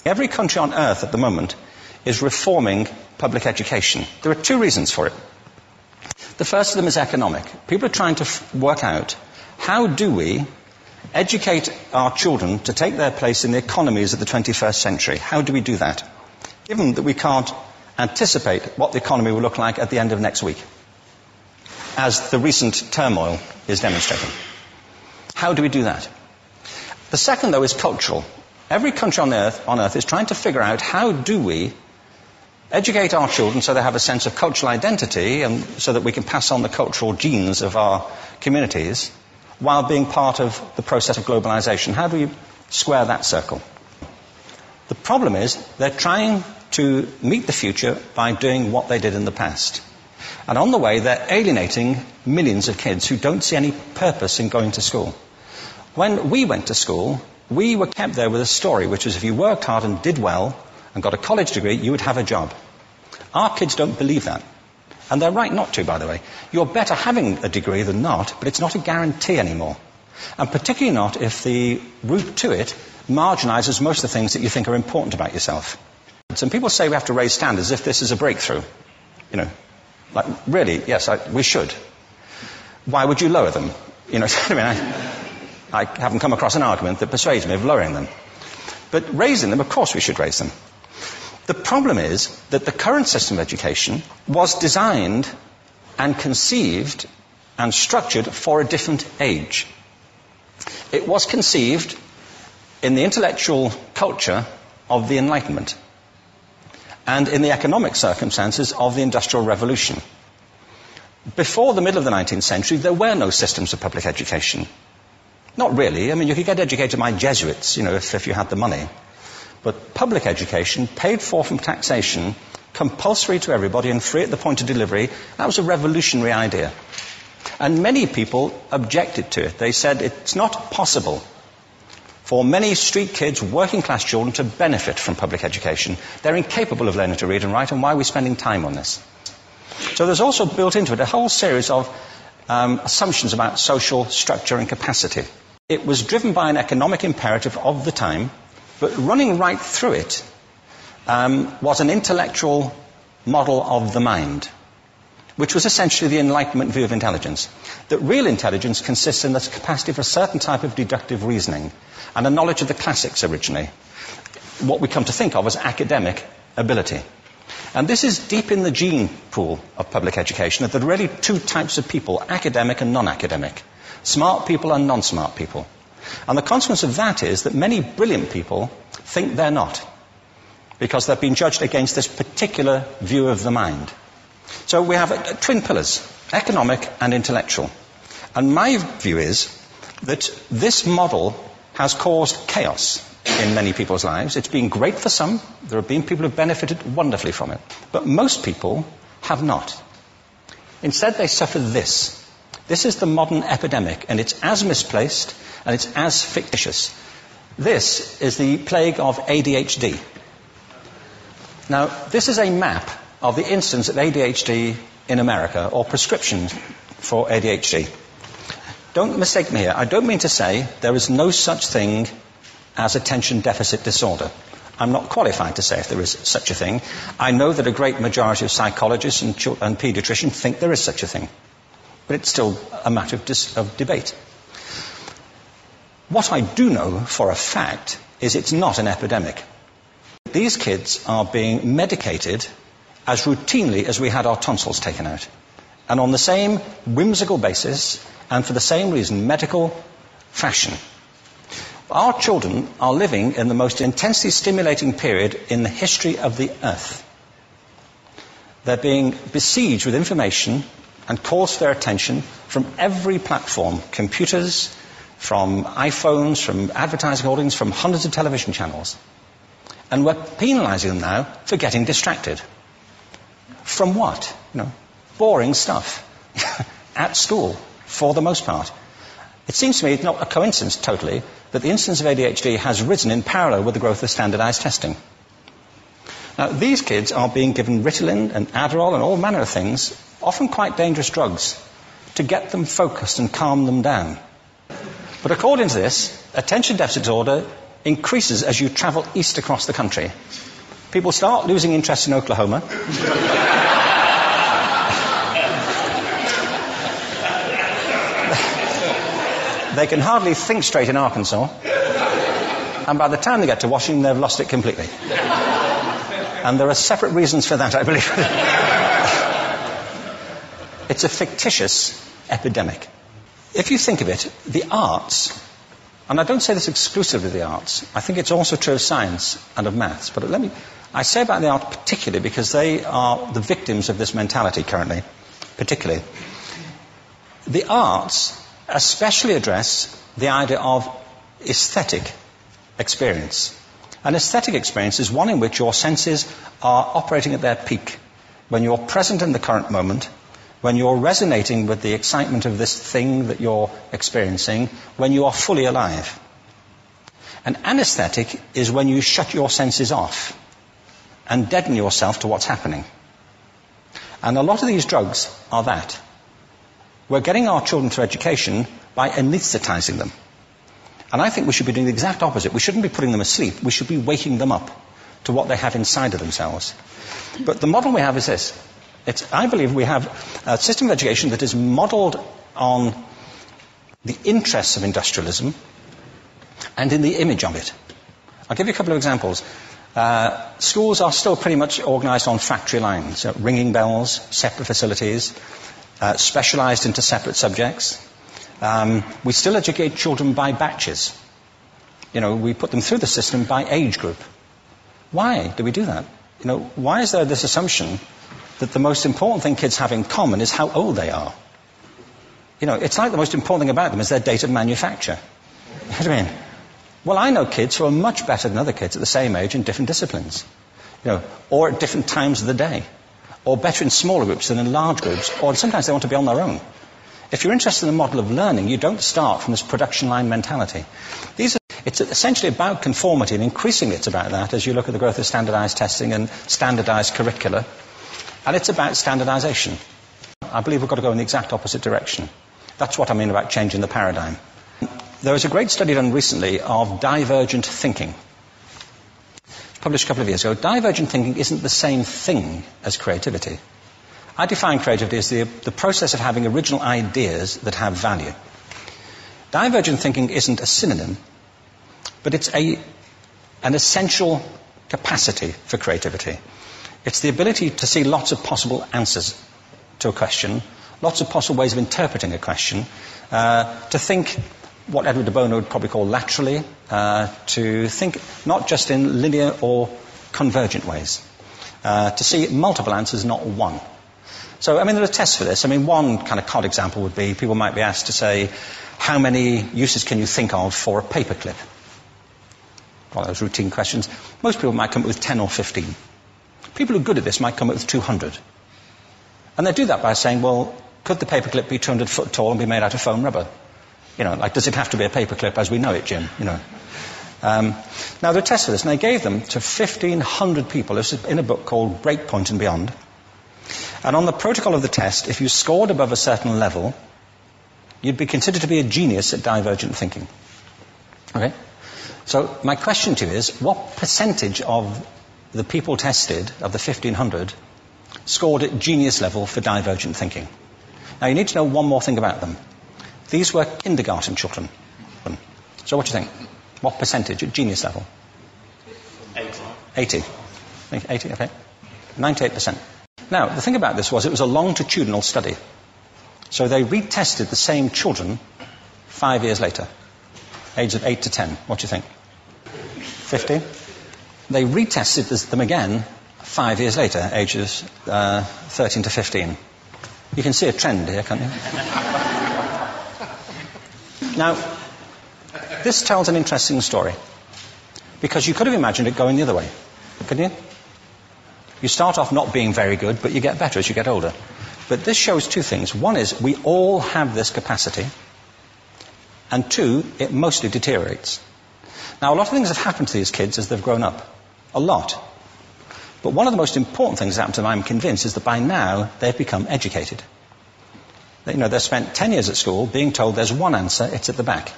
Every country on earth at the moment is reforming public education. There are two reasons for it. The first of them is economic. People are trying to work out, how do we educate our children to take their place in the economies of the 21st century? How do we do that, given that we can't anticipate what the economy will look like at the end of next week, as the recent turmoil is demonstrating? How do we do that? The second, though, is cultural. Every country on earth is trying to figure out, how do we educate our children so they have a sense of cultural identity and so that we can pass on the cultural genes of our communities while being part of the process of globalization. How do we square that circle? The problem is they're trying to meet the future by doing what they did in the past. And on the way, they're alienating millions of kids who don't see any purpose in going to school. When we went to school, we were kept there with a story, which was if you worked hard and did well and got a college degree, you would have a job. Our kids don't believe that. And they're right not to, by the way. You're better having a degree than not, but it's not a guarantee anymore. And particularly not if the route to it marginalizes most of the things that you think are important about yourself. Some people say we have to raise standards as if this is a breakthrough. You know, like, really, yes, we should. Why would you lower them? You know, I haven't come across an argument that persuades me of lowering them. But raising them, of course we should raise them. The problem is that the current system of education was designed and conceived and structured for a different age. It was conceived in the intellectual culture of the Enlightenment and in the economic circumstances of the Industrial Revolution. Before the middle of the 19th century, there were no systems of public education. Not really. I mean, you could get educated by Jesuits, you know, if you had the money. But public education, paid for from taxation, compulsory to everybody and free at the point of delivery, that was a revolutionary idea. And many people objected to it. They said it's not possible for many street kids, working class children, to benefit from public education. They're incapable of learning to read and write, and why are we spending time on this? So there's also built into it a whole series of assumptions about social structure and capacity. It was driven by an economic imperative of the time, but running right through it was an intellectual model of the mind, which was essentially the Enlightenment view of intelligence. That real intelligence consists in the capacity for a certain type of deductive reasoning and a knowledge of the classics originally, what we come to think of as academic ability. And this is deep in the gene pool of public education, that there are really two types of people, academic and non-academic, smart people and non-smart people. And the consequence of that is that many brilliant people think they're not, because they've been judged against this particular view of the mind. So we have twin pillars, economic and intellectual. And my view is that this model has caused chaos in many people's lives. It's been great for some. There have been people who have benefited wonderfully from it. But most people have not. Instead, they suffer this. This is the modern epidemic, and it's as misplaced and it's as fictitious. This is the plague of ADHD. Now, this is a map of the incidence of ADHD in America, or prescriptions for ADHD. Don't mistake me here. I don't mean to say there is no such thing as attention deficit disorder. I'm not qualified to say if there is such a thing. I know that a great majority of psychologists and paediatricians think there is such a thing. But it's still a matter of debate. What I do know for a fact is it's not an epidemic. These kids are being medicated as routinely as we had our tonsils taken out. And on the same whimsical basis, and for the same reason, medical fashion. Our children are living in the most intensely stimulating period in the history of the earth. They're being besieged with information and calls for their attention from every platform, computers, from iPhones, from advertising holdings, from hundreds of television channels. And we're penalizing them now for getting distracted. From what? You know, boring stuff at school, for the most part. It seems to me it's not a coincidence totally that the incidence of ADHD has risen in parallel with the growth of standardized testing. Now, these kids are being given Ritalin and Adderall and all manner of things, often quite dangerous drugs, to get them focused and calm them down. But according to this, attention deficit disorder increases as you travel east across the country. People start losing interest in Oklahoma. They can hardly think straight in Arkansas. And by the time they get to Washington, they've lost it completely. And there are separate reasons for that, I believe. It's a fictitious epidemic. If you think of it, the arts, and I don't say this exclusively of the arts, I think it's also true of science and of maths, but I say about the arts particularly because they are the victims of this mentality currently, particularly. The arts especially address the idea of aesthetic experience. An aesthetic experience is one in which your senses are operating at their peak, when you're present in the current moment, when you're resonating with the excitement of this thing that you're experiencing, when you are fully alive. An anesthetic is when you shut your senses off and deaden yourself to what's happening. And a lot of these drugs are that. We're getting our children through education by anesthetizing them. And I think we should be doing the exact opposite. We shouldn't be putting them asleep. We should be waking them up to what they have inside of themselves. But the model we have is this. I believe we have a system of education that is modeled on the interests of industrialism and in the image of it. I'll give you a couple of examples. Schools are still pretty much organized on factory lines, ringing bells, separate facilities, specialized into separate subjects. We still educate children by batches. We put them through the system by age group. Why do we do that? Why is there this assumption that the most important thing kids have in common is how old they are? It's like the most important thing about them is their date of manufacture. You know what I mean? Well, I know kids who are much better than other kids at the same age in different disciplines, or at different times of the day, or better in smaller groups than in large groups, or sometimes they want to be on their own. If you're interested in the model of learning, you don't start from this production line mentality. It's essentially about conformity, and increasingly it's about that as you look at the growth of standardized testing and standardized curricula. And it's about standardization. I believe we've got to go in the exact opposite direction. That's what I mean about changing the paradigm. There was a great study done recently of divergent thinking. Published a couple of years ago. Divergent thinking isn't the same thing as creativity. I define creativity as the process of having original ideas that have value. Divergent thinking isn't a synonym, but it's an essential capacity for creativity. It's the ability to see lots of possible answers to a question, lots of possible ways of interpreting a question, to think what Edward de Bono would probably call laterally, to think not just in linear or convergent ways, to see multiple answers, not one. So, there are tests for this. One kind of cod example would be, people might be asked to say, how many uses can you think of for a paperclip? One of those routine questions. Most people might come up with 10 or 15. People who are good at this might come up with 200. And they do that by saying, well, could the paperclip be 200 foot tall and be made out of foam rubber? Does it have to be a paperclip as we know it, Jim? Now, there are tests for this, and they gave them to 1,500 people. This is in a book called Breakpoint and Beyond. And on the protocol of the test, if you scored above a certain level, you'd be considered to be a genius at divergent thinking. Okay? So my question to you is, what percentage of the people tested, of the 1,500, scored at genius level for divergent thinking? Now, you need to know one more thing about them. These were kindergarten children. So what do you think? What percentage at genius level? 80. 80, okay. 98%. Now, the thing about this was it was a longitudinal study. So they retested the same children 5 years later, ages of 8 to 10. What do you think? 50? They retested them again 5 years later, ages 13 to 15. You can see a trend here, can't you? Now, this tells an interesting story, because you could have imagined it going the other way, couldn't you? You start off not being very good, but you get better as you get older. But this shows two things. One is we all have this capacity, and two, it mostly deteriorates. Now, a lot of things have happened to these kids as they've grown up. A lot. But one of the most important things that happened to them, I'm convinced, is that by now they've become educated. They've spent 10 years at school being told there's one answer, it's at the back.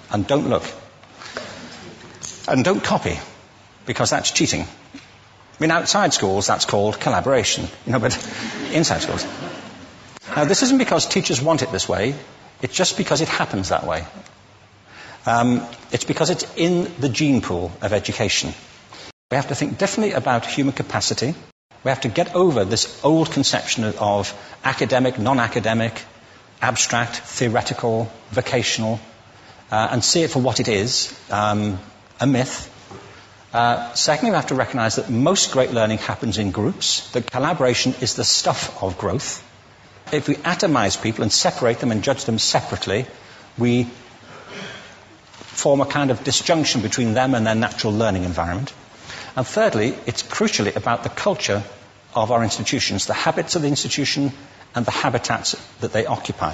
And don't look. And don't copy, because that's cheating. I mean, outside schools, that's called collaboration, but inside schools. Now, this isn't because teachers want it this way, it's just because it happens that way. It's because it's in the gene pool of education. We have to think differently about human capacity. We have to get over this old conception of academic, non-academic, abstract, theoretical, vocational, and see it for what it is, a myth. Secondly, we have to recognize that most great learning happens in groups, that collaboration is the stuff of growth. If we atomize people and separate them and judge them separately, we form a kind of disjunction between them and their natural learning environment. And thirdly, it's crucially about the culture of our institutions, the habits of the institution and the habitats that they occupy.